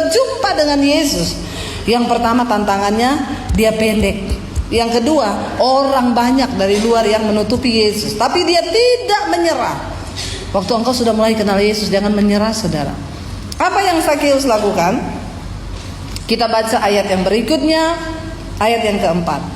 berjumpa dengan Yesus. Yang pertama tantangannya, dia pendek. Yang kedua, orang banyak dari luar yang menutupi Yesus. Tapi dia tidak menyerah. Waktu engkau sudah mulai kenal Yesus, jangan menyerah, saudara. Apa yang Sakeus lakukan? Kita baca ayat yang berikutnya, ayat yang keempat.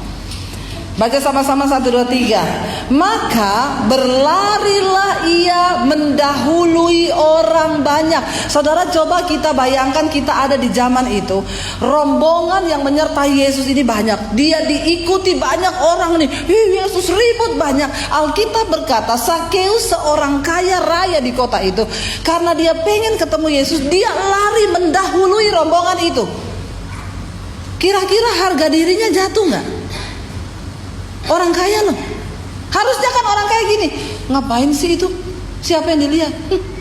Baca sama-sama 1, 2, 3. Maka berlarilah ia mendahului orang banyak. Saudara, coba kita bayangkan kita ada di zaman itu. Rombongan yang menyertai Yesus ini banyak. Dia diikuti banyak orang nih. Yesus ribut banyak. Alkitab berkata Sakeus seorang kaya raya di kota itu. Karena dia pengen ketemu Yesus, dia lari mendahului rombongan itu. Kira-kira harga dirinya jatuh gak? Orang kaya loh. Harusnya kan orang kaya gini, ngapain sih itu? Siapa yang dilihat?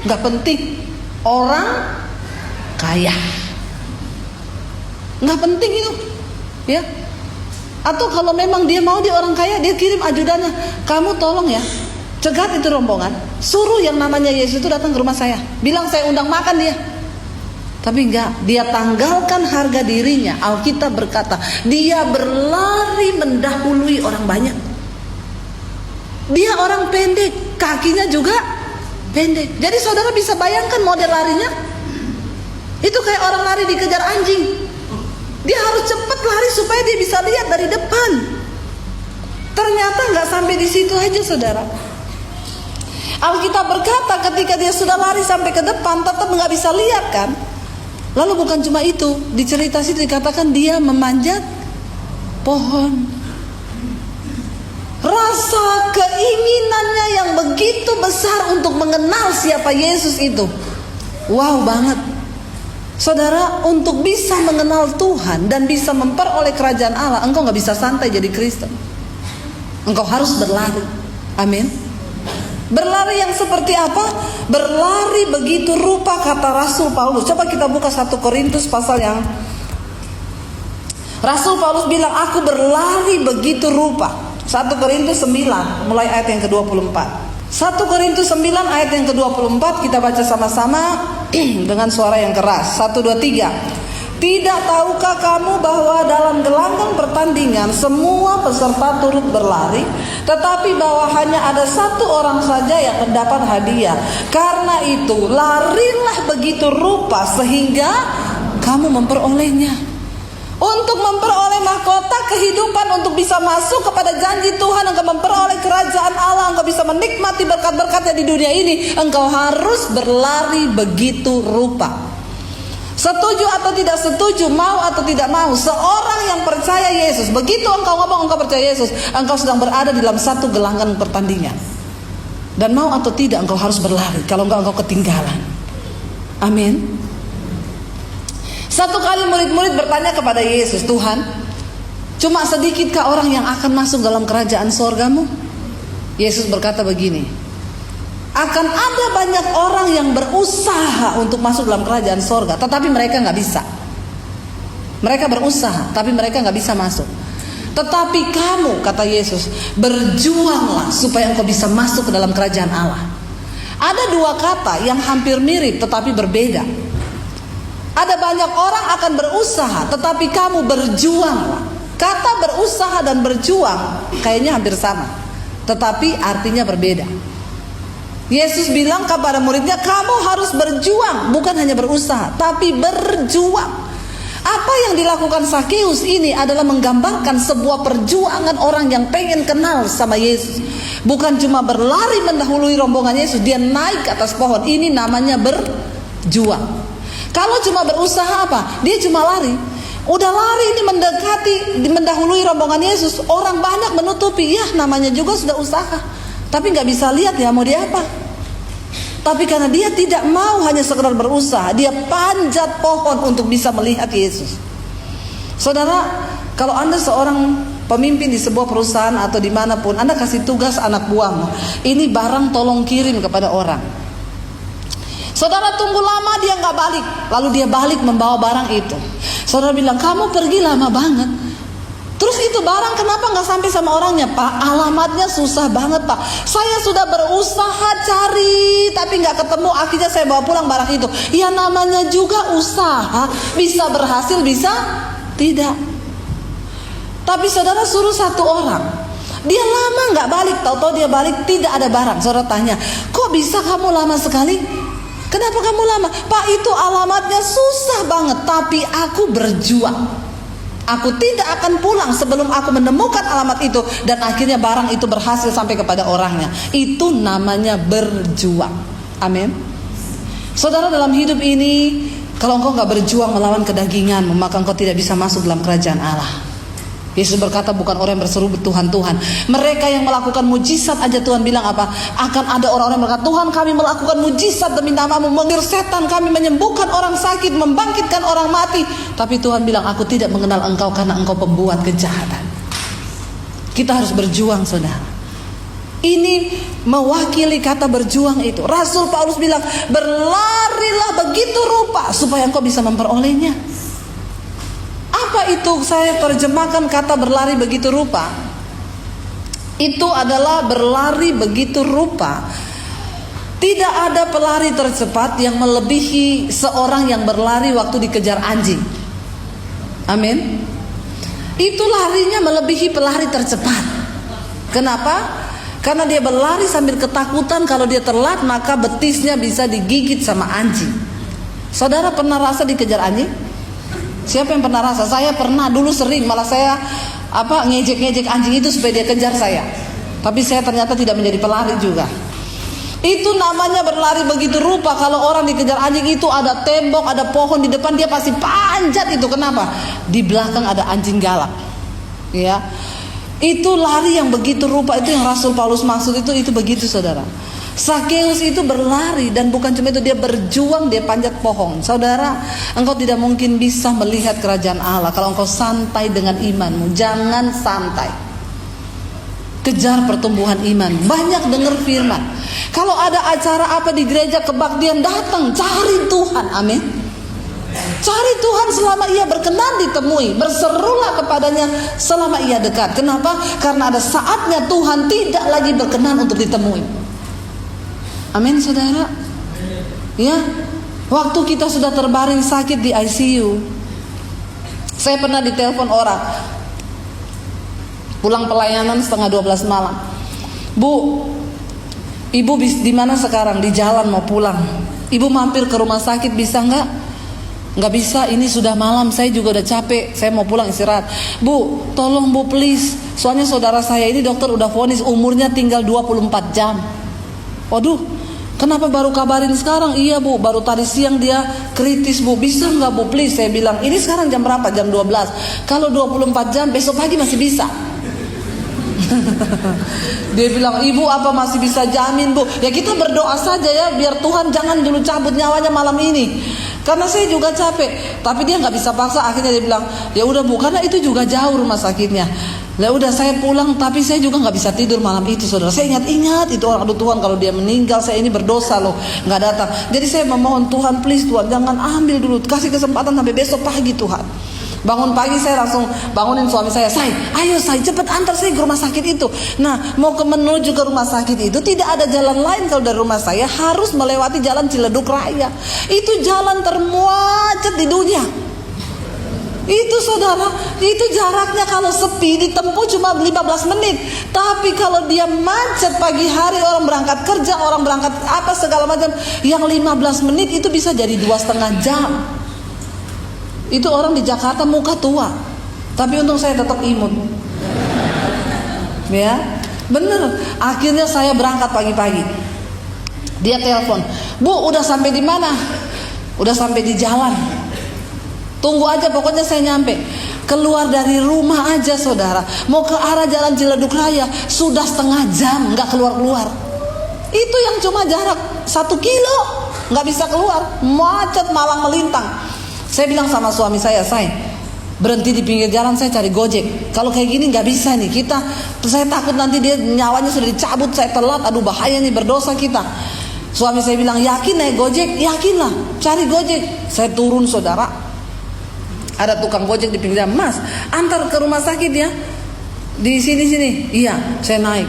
Gak penting. Orang kaya, gak penting itu, ya. Atau kalau memang dia mau dia orang kaya, dia kirim ajudannya, kamu tolong ya, cegat itu rombongan, suruh yang namanya Yesus itu datang ke rumah saya, bilang saya undang makan dia. Tapi enggak, dia tanggalkan harga dirinya. Alkitab berkata, dia berlari mendahului orang banyak. Dia orang pendek, kakinya juga pendek. Jadi saudara bisa bayangkan model larinya. Itu kayak orang lari dikejar anjing. Dia harus cepat lari supaya dia bisa lihat dari depan. Ternyata enggak sampai di situ aja, saudara. Alkitab berkata ketika dia sudah lari sampai ke depan, tetap enggak bisa lihat kan. Lalu bukan cuma itu, di cerita situ dikatakan dia memanjat pohon. Rasa keinginannya yang begitu besar untuk mengenal siapa Yesus itu. Wow banget. Saudara, untuk bisa mengenal Tuhan dan bisa memperoleh kerajaan Allah, engkau gak bisa santai jadi Kristen. Engkau harus berlari. Amin. Berlari yang seperti apa? Berlari begitu rupa kata Rasul Paulus. Coba kita buka 1 Korintus pasal yang Rasul Paulus bilang, aku berlari begitu rupa. 1 Korintus 9 mulai ayat yang ke-24. 1 Korintus 9 ayat yang ke-24 kita baca sama-sama dengan suara yang keras. 1, 2, 3. Tidak tahukah kamu bahwa dalam gelanggang pertandingan semua peserta turut berlari, tetapi bahwa hanya ada satu orang saja yang mendapat hadiah. Karena itu larilah begitu rupa sehingga kamu memperolehnya. Untuk memperoleh mahkota kehidupan, untuk bisa masuk kepada janji Tuhan, engkau memperoleh kerajaan Allah, engkau bisa menikmati berkat-berkatnya di dunia ini, engkau harus berlari begitu rupa. Setuju atau tidak setuju, mau atau tidak mau, seorang yang percaya Yesus, begitu engkau ngomong engkau percaya Yesus, engkau sedang berada di dalam satu gelanggang pertandingan. Dan mau atau tidak engkau harus berlari, kalau enggak engkau ketinggalan. Amin. Satu kali murid-murid bertanya kepada Yesus, Tuhan, cuma sedikitkah orang yang akan masuk dalam kerajaan sorgamu? Yesus berkata begini, akan ada banyak orang yang berusaha untuk masuk dalam kerajaan sorga, tetapi mereka gak bisa. Mereka berusaha, tapi mereka gak bisa masuk. Tetapi kamu, kata Yesus, berjuanglah supaya engkau bisa masuk ke dalam kerajaan Allah. Ada dua kata yang hampir mirip tetapi berbeda. Ada banyak orang akan berusaha, tetapi kamu berjuanglah. Kata berusaha dan berjuang kayaknya hampir sama, tetapi artinya berbeda. Yesus bilang kepada muridnya, kamu harus berjuang, bukan hanya berusaha, tapi berjuang. Apa yang dilakukan Sakeus ini adalah menggambarkan sebuah perjuangan orang yang pengen kenal sama Yesus. Bukan cuma berlari mendahului rombongan Yesus, dia naik ke atas pohon. Ini namanya berjuang. Kalau cuma berusaha apa? Dia cuma lari. Udah lari ini mendahului rombongan Yesus, orang banyak menutupi, ya namanya juga sudah usaha. Tapi gak bisa lihat ya mau dia apa. Tapi karena dia tidak mau hanya sekedar berusaha, dia panjat pohon untuk bisa melihat Yesus. Saudara, kalau Anda seorang pemimpin di sebuah perusahaan atau dimanapun, Anda kasih tugas anak buahmu, ini barang tolong kirim kepada orang. Saudara tunggu lama dia gak balik, lalu dia balik membawa barang itu. Saudara bilang, kamu pergi lama banget. Terus itu barang kenapa nggak sampai sama orangnya? Pak, alamatnya susah banget Pak. Saya sudah berusaha cari tapi nggak ketemu. Akhirnya saya bawa pulang barang itu. Ya namanya juga usaha, bisa berhasil bisa tidak. Tapi saudara suruh satu orang, dia lama nggak balik, tahu-tahu dia balik tidak ada barang. Saudara tanya, kok bisa kamu lama sekali? Kenapa kamu lama? Pak, itu alamatnya susah banget, tapi aku berjuang. Aku tidak akan pulang sebelum aku menemukan alamat itu, dan akhirnya barang itu berhasil sampai kepada orangnya. Itu namanya berjuang. Amin. Saudara, dalam hidup ini, kalau engkau nggak berjuang melawan kedagingan, maka engkau tidak bisa masuk dalam kerajaan Allah. Yesus berkata, bukan orang yang berseru Tuhan, Tuhan. Mereka yang melakukan mujizat aja Tuhan bilang apa? Akan ada orang-orang yang berkata, Tuhan kami melakukan mujizat demi nama-Mu, mengusir setan, kami menyembuhkan orang sakit, membangkitkan orang mati. Tapi Tuhan bilang, aku tidak mengenal engkau karena engkau pembuat kejahatan. Kita harus berjuang, saudara. Ini mewakili kata berjuang itu. Rasul Paulus bilang, berlarilah begitu rupa supaya engkau bisa memperolehnya. Apa itu? Saya terjemahkan kata berlari begitu rupa. Itu adalah berlari begitu rupa. Tidak ada pelari tercepat yang melebihi seorang yang berlari waktu dikejar anjing. Amin. Itu larinya melebihi pelari tercepat. Kenapa? Karena dia berlari sambil ketakutan kalau dia telat maka betisnya bisa digigit sama anjing. Saudara pernah rasa dikejar anjing? Siapa yang pernah rasa? Saya pernah, dulu sering, malah saya ngejek-ngejek anjing itu supaya dia kejar saya. Tapi saya ternyata tidak menjadi pelari juga. Itu namanya berlari begitu rupa. Kalau orang dikejar anjing itu ada tembok, ada pohon di depan, dia pasti panjat itu. Kenapa? Di belakang ada anjing galak. Ya. Itu lari yang begitu rupa, itu yang Rasul Paulus maksud itu begitu, saudara. Sakeus itu berlari, dan bukan cuma itu, dia berjuang, dia panjat pohon. Saudara, engkau tidak mungkin bisa melihat kerajaan Allah kalau engkau santai dengan imanmu. Jangan santai. Kejar pertumbuhan iman. Banyak dengar firman. Kalau ada acara apa di gereja kebaktian, datang, cari Tuhan. Amin. Cari Tuhan selama ia berkenan ditemui. Berserulah kepadanya selama ia dekat. Kenapa? Karena ada saatnya Tuhan tidak lagi berkenan untuk ditemui. Amin, saudara. Ya, waktu kita sudah terbaring sakit di ICU, saya pernah ditelepon orang pulang pelayanan setengah 12 malam. Bu, ibu di mana sekarang? Di jalan mau pulang. Ibu mampir ke rumah sakit bisa nggak? Nggak bisa, ini sudah malam, saya juga udah capek, saya mau pulang istirahat. Bu, tolong bu please, soalnya saudara saya ini dokter udah vonis umurnya tinggal 24 jam. Waduh, kenapa baru kabarin sekarang? Iya bu, baru tadi siang dia kritis bu. Bisa nggak bu please? Saya bilang, ini sekarang jam berapa? Jam 12. Kalau 24 jam besok pagi masih bisa. Dia bilang, ibu apa masih bisa jamin bu? Ya kita berdoa saja ya, biar Tuhan jangan dulu cabut nyawanya malam ini. Karena saya juga capek. Tapi dia nggak bisa paksa. Akhirnya dia bilang, ya udah bu, karena itu juga jauh rumah sakitnya. Lah udah saya pulang, tapi saya juga nggak bisa tidur malam itu, saudara. Saya ingat itu orang, aduh Tuhan kalau dia meninggal saya ini berdosa loh, nggak datang. Jadi saya memohon Tuhan, please Tuhan jangan ambil dulu, kasih kesempatan sampai besok pagi Tuhan. Bangun pagi saya langsung bangunin suami saya, ayo cepat antar saya ke rumah sakit itu. Nah mau menuju ke rumah sakit itu tidak ada jalan lain kalau dari rumah saya, harus melewati jalan Ciledug Raya. Itu jalan termacet di dunia. Itu saudara, itu jaraknya kalau sepi ditempuh cuma 15 menit. Tapi kalau dia macet pagi hari, orang berangkat kerja, orang berangkat apa segala macam, yang 15 menit itu bisa jadi 2,5 jam. Itu orang di Jakarta muka tua, tapi untung saya tetap imun. Ya, bener. Akhirnya saya berangkat pagi-pagi. Dia telepon, bu udah sampai di mana? Udah sampai di jalan. Tunggu aja, pokoknya saya nyampe. Keluar dari rumah aja saudara, mau ke arah jalan Ciledug Raya sudah 1/2 jam nggak keluar. Itu yang cuma jarak 1 kilo, nggak bisa keluar, macet malang melintang. Saya bilang sama suami saya berhenti di pinggir jalan, saya cari gojek. Kalau kayak gini nggak bisa nih kita. Saya takut nanti dia nyawanya sudah dicabut, saya telat, aduh bahaya nih, berdosa kita. Suami saya bilang, yakin naik gojek? Yakinlah, cari gojek. Saya turun saudara. Ada tukang gojek di pinggir jalan, "Mas, antar ke rumah sakit ya. Di sini." Iya, saya naik.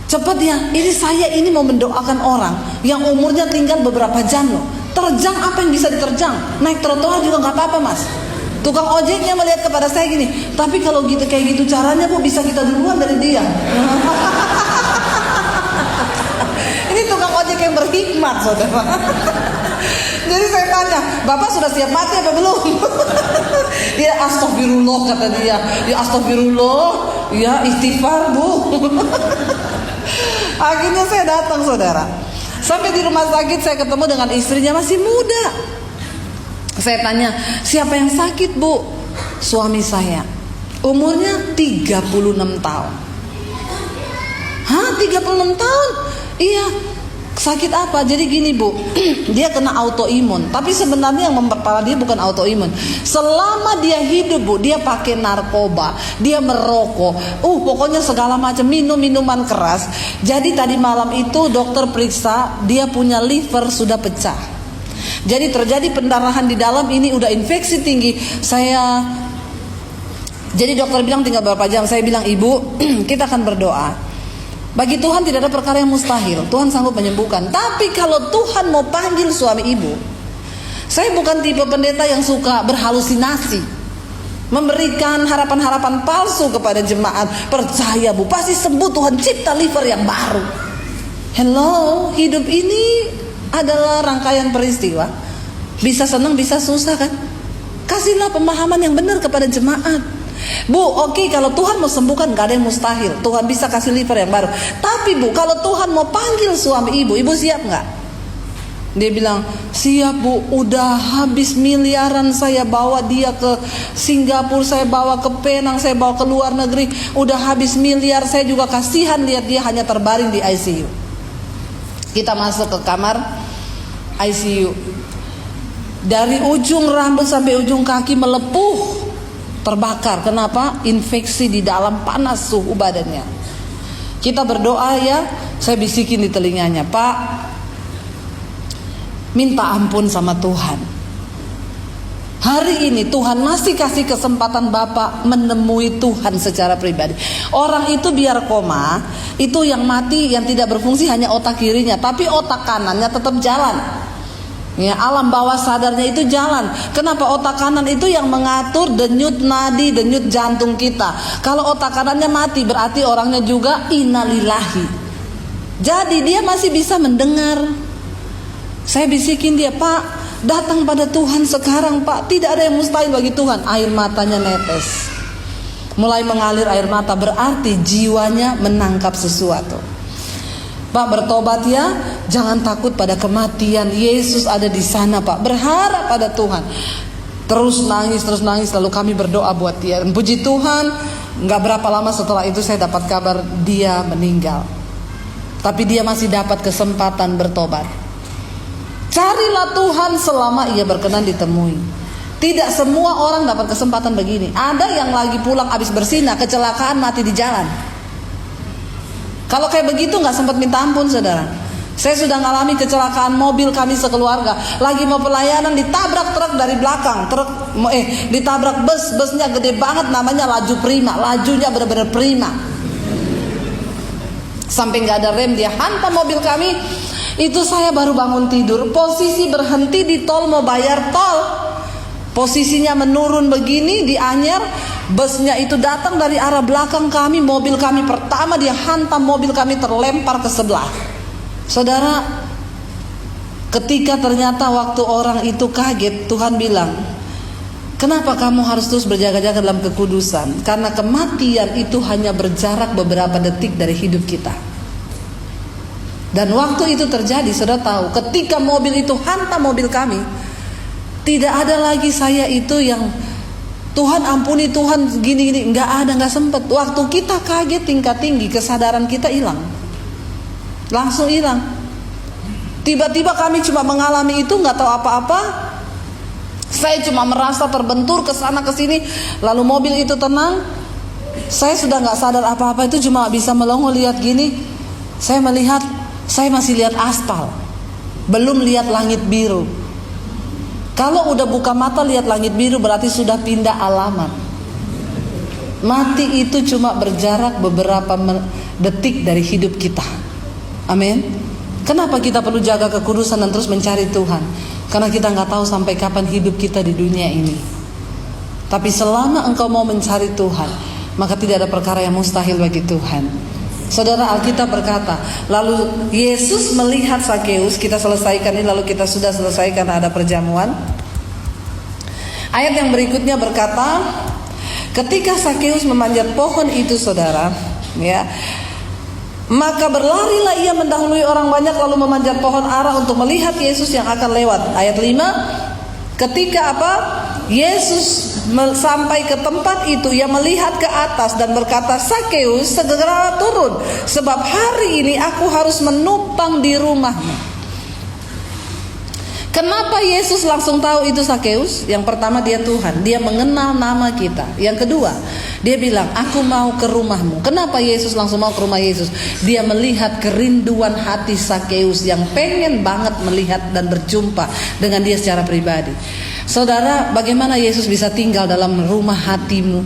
Cepet ya, saya mau mendoakan orang yang umurnya tinggal beberapa jam loh. Terjang apa yang bisa diterjang? Naik trotoar juga nggak apa-apa, Mas. Tukang ojeknya melihat kepada saya gini, "Tapi kalau gitu kayak gitu caranya Bu, bisa kita duluan dari dia." Ini tukang ojek yang berhikmat, saudara. Jadi saya tanya, "Bapak sudah siap mati apa belum?" Dia, "Astagfirullah," kata dia. "Ya astagfirullah, ya istighfar Bu." Akhirnya saya datang, saudara. Sampai di rumah sakit saya ketemu dengan istrinya, masih muda. Saya tanya, "Siapa yang sakit Bu?" "Suami saya." Umurnya 36 tahun. "Hah, 36 tahun?" "Iya." "Sakit apa?" "Jadi gini Bu, dia kena autoimun. Tapi sebenarnya yang memperparah dia bukan autoimun. Selama dia hidup Bu, dia pakai narkoba, dia merokok, pokoknya segala macam, minum minuman keras. Jadi tadi malam itu dokter periksa, dia punya liver sudah pecah. Jadi terjadi pendarahan di dalam, ini udah infeksi tinggi." Jadi dokter bilang tinggal berapa jam. Saya bilang, "Ibu, kita akan berdoa. Bagi Tuhan tidak ada perkara yang mustahil. Tuhan sanggup menyembuhkan. Tapi kalau Tuhan mau panggil suami ibu," saya bukan tipe pendeta yang suka berhalusinasi, memberikan harapan-harapan palsu kepada jemaat. "Percaya Bu, pasti sembuh, Tuhan cipta liver yang baru." Hello, hidup ini adalah rangkaian peristiwa. Bisa senang, bisa susah kan? Kasihlah pemahaman yang benar kepada jemaat. "Bu, oke, kalau Tuhan mau sembuhkan gak ada yang mustahil. Tuhan bisa kasih liver yang baru. Tapi Bu, kalau Tuhan mau panggil suami ibu siap gak?" Dia bilang, "Siap Bu, udah habis miliaran saya bawa dia ke Singapura, saya bawa ke Penang, saya bawa ke luar negeri. Udah habis miliar, saya juga kasihan lihat dia hanya terbaring di ICU." Kita masuk ke kamar ICU. Dari ujung rambut sampai ujung kaki melepuh, terbakar. Kenapa? Infeksi di dalam, panas suhu badannya. Kita berdoa ya. Saya bisikin di telinganya, "Pak, minta ampun sama Tuhan. Hari ini Tuhan masih kasih kesempatan Bapak menemui Tuhan secara pribadi. Orang itu biar koma, itu yang mati, yang tidak berfungsi hanya otak kirinya, tapi otak kanannya tetap jalan. Ya, alam bawah sadarnya itu jalan. Kenapa? Otak kanan itu yang mengatur denyut nadi, denyut jantung kita. Kalau otak kanannya mati, berarti orangnya juga innalillahi. Jadi dia masih bisa mendengar." Saya bisikin dia, "Pak, datang pada Tuhan sekarang Pak. Tidak ada yang mustahil bagi Tuhan." Air matanya netes. Mulai mengalir air mata, berarti jiwanya menangkap sesuatu. "Pak, bertobat ya, jangan takut pada kematian. Yesus ada di sana Pak. Berharap pada Tuhan." Terus nangis, lalu kami berdoa buat dia. Dan puji Tuhan, gak berapa lama setelah itu saya dapat kabar dia meninggal. Tapi dia masih dapat kesempatan bertobat. Carilah Tuhan selama ia berkenan ditemui. Tidak semua orang dapat kesempatan begini. Ada yang lagi pulang habis bersinah, kecelakaan, mati di jalan. Kalau kayak begitu nggak sempat minta ampun, saudara. Saya sudah ngalami kecelakaan mobil kami sekeluarga. Lagi mau pelayanan, ditabrak truk dari belakang. Ditabrak busnya gede banget, namanya Laju Prima. Lajunya benar-benar prima. Sampai nggak ada rem, dia hantam mobil kami. Itu saya baru bangun tidur. Posisi berhenti di tol mau bayar tol. Posisinya menurun begini di Anyer. Busnya itu datang dari arah belakang kami, mobil kami pertama dia hantam, mobil kami terlempar ke sebelah. Saudara, ketika ternyata waktu orang itu kaget, Tuhan bilang, "Kenapa kamu harus terus berjaga-jaga dalam kekudusan? Karena kematian itu hanya berjarak beberapa detik dari hidup kita." Dan waktu itu terjadi, saudara tahu, ketika mobil itu hantam mobil kami, tidak ada lagi saya itu yang Tuhan ampuni, Tuhan gini-gini, nggak ada, nggak sempet. Waktu kita kaget tingkat tinggi, kesadaran kita hilang, langsung hilang. Tiba-tiba kami cuma mengalami itu, nggak tahu apa-apa. Saya cuma merasa terbentur ke sana ke sini, lalu mobil itu tenang. Saya sudah nggak sadar apa-apa, itu cuma bisa melongo lihat gini. Saya melihat, saya masih lihat aspal, belum lihat langit biru. Kalau udah buka mata lihat langit biru berarti sudah pindah alamat. Mati itu cuma berjarak beberapa detik dari hidup kita. Amin. Kenapa kita perlu jaga kekudusan dan terus mencari Tuhan? Karena kita nggak tahu sampai kapan hidup kita di dunia ini. Tapi selama engkau mau mencari Tuhan, maka tidak ada perkara yang mustahil bagi Tuhan. Saudara, Alkitab berkata, lalu Yesus melihat Sakeus. Kita selesaikan ini lalu kita sudah selesai karena ada perjamuan. Ayat yang berikutnya berkata, ketika Sakeus memanjat pohon itu, saudara, ya, maka berlarilah ia mendahului orang banyak lalu memanjat pohon ara untuk melihat Yesus yang akan lewat. Ayat 5, ketika apa? Yesus sampai ke tempat itu, ia melihat ke atas dan berkata, Sakeus, segera turun, sebab hari ini aku harus menumpang di rumahmu. Kenapa Yesus langsung tahu itu Sakeus? Yang pertama, dia Tuhan, dia mengenal nama kita. Yang kedua, dia bilang, aku mau ke rumahmu. Kenapa Yesus langsung mau ke rumah Yesus? Dia melihat kerinduan hati Sakeus yang pengen banget melihat dan berjumpa dengan dia secara pribadi. Saudara, bagaimana Yesus bisa tinggal dalam rumah hatimu?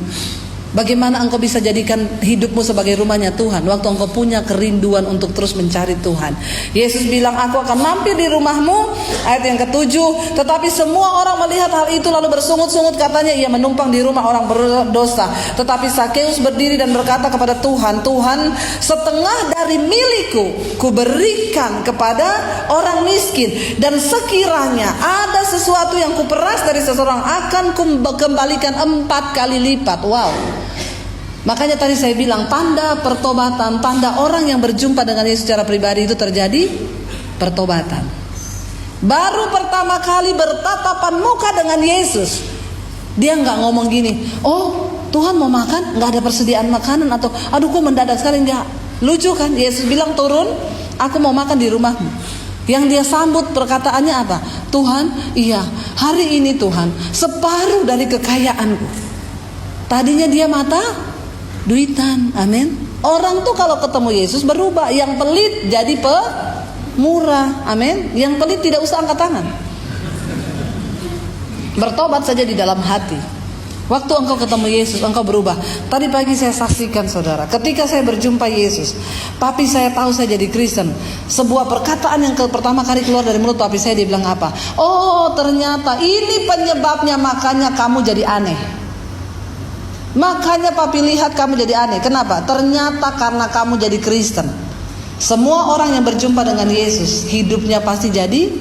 Bagaimana engkau bisa jadikan hidupmu sebagai rumahnya Tuhan waktu engkau punya kerinduan untuk terus mencari Tuhan? Yesus bilang, aku akan mampir di rumahmu. Ayat yang ke-7, tetapi semua orang melihat hal itu lalu bersungut-sungut, katanya ia menumpang di rumah orang berdosa. Tetapi Sakeus berdiri dan berkata kepada Tuhan, Tuhan, setengah dari milikku kuberikan kepada orang miskin, dan sekiranya ada sesuatu yang kuperas dari seseorang akan kembalikan 4 kali lipat. Wow. Makanya tadi saya bilang, tanda pertobatan, tanda orang yang berjumpa dengan Yesus secara pribadi itu terjadi pertobatan. Baru pertama kali bertatapan muka dengan Yesus, dia nggak ngomong gini, oh Tuhan mau makan, nggak ada persediaan makanan, atau aduh kok mendadak sekali. Nggak, lucu kan? Yesus bilang, turun, aku mau makan di rumahmu. Yang dia sambut perkataannya apa? Tuhan, iya, hari ini Tuhan, separuh dari kekayaanku. Tadinya dia mata duitan, amin. Orang tuh kalau ketemu Yesus berubah. Yang pelit jadi pemurah, amin. Yang pelit tidak usah angkat tangan, bertobat saja di dalam hati. Waktu engkau ketemu Yesus, engkau berubah. Tadi pagi saya saksikan, saudara, ketika saya berjumpa Yesus, papi saya tahu saya jadi Kristen. Sebuah perkataan yang pertama kali keluar dari mulut papi saya, dia bilang apa? Oh, ternyata ini penyebabnya, makanya kamu jadi aneh. Makanya papi lihat kamu jadi aneh. Kenapa? Ternyata karena kamu jadi Kristen. Semua orang yang berjumpa dengan Yesus, hidupnya pasti jadi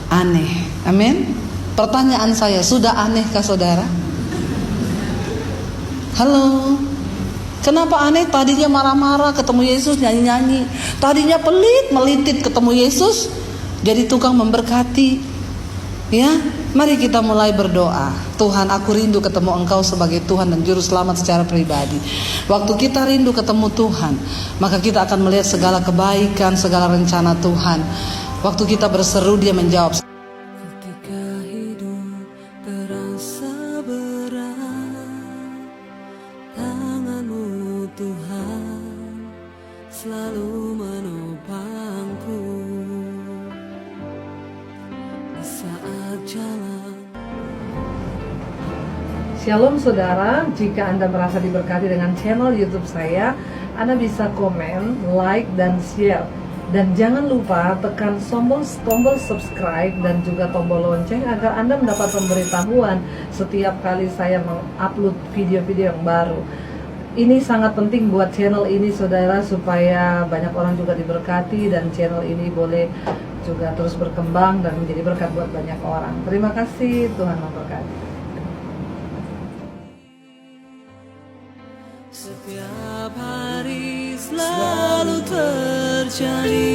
aneh. Amin. Pertanyaan saya, sudah anehkah saudara? Halo. Kenapa aneh? Tadinya marah-marah ketemu Yesus, nyanyi-nyanyi. Tadinya pelit, melitit ketemu Yesus, jadi tukang memberkati. Ya, mari kita mulai berdoa. Tuhan, aku rindu ketemu Engkau sebagai Tuhan dan Juru Selamat secara pribadi. Waktu kita rindu ketemu Tuhan, maka kita akan melihat segala kebaikan, segala rencana Tuhan. Waktu kita berseru, dia menjawab. Ketika hidup terasa berat, tangan-Mu Tuhan selalu menopangku. Saat jalan. Shalom saudara, jika Anda merasa diberkati dengan channel YouTube saya, Anda bisa komen, like, dan share. Dan jangan lupa tekan tombol subscribe dan juga tombol lonceng agar Anda mendapat pemberitahuan setiap kali saya mengupload video-video yang baru. Ini sangat penting buat channel ini saudara, supaya banyak orang juga diberkati dan channel ini boleh juga terus berkembang dan menjadi berkat buat banyak orang. Terima kasih, Tuhan memberkati. Setiap hari selalu terjadi.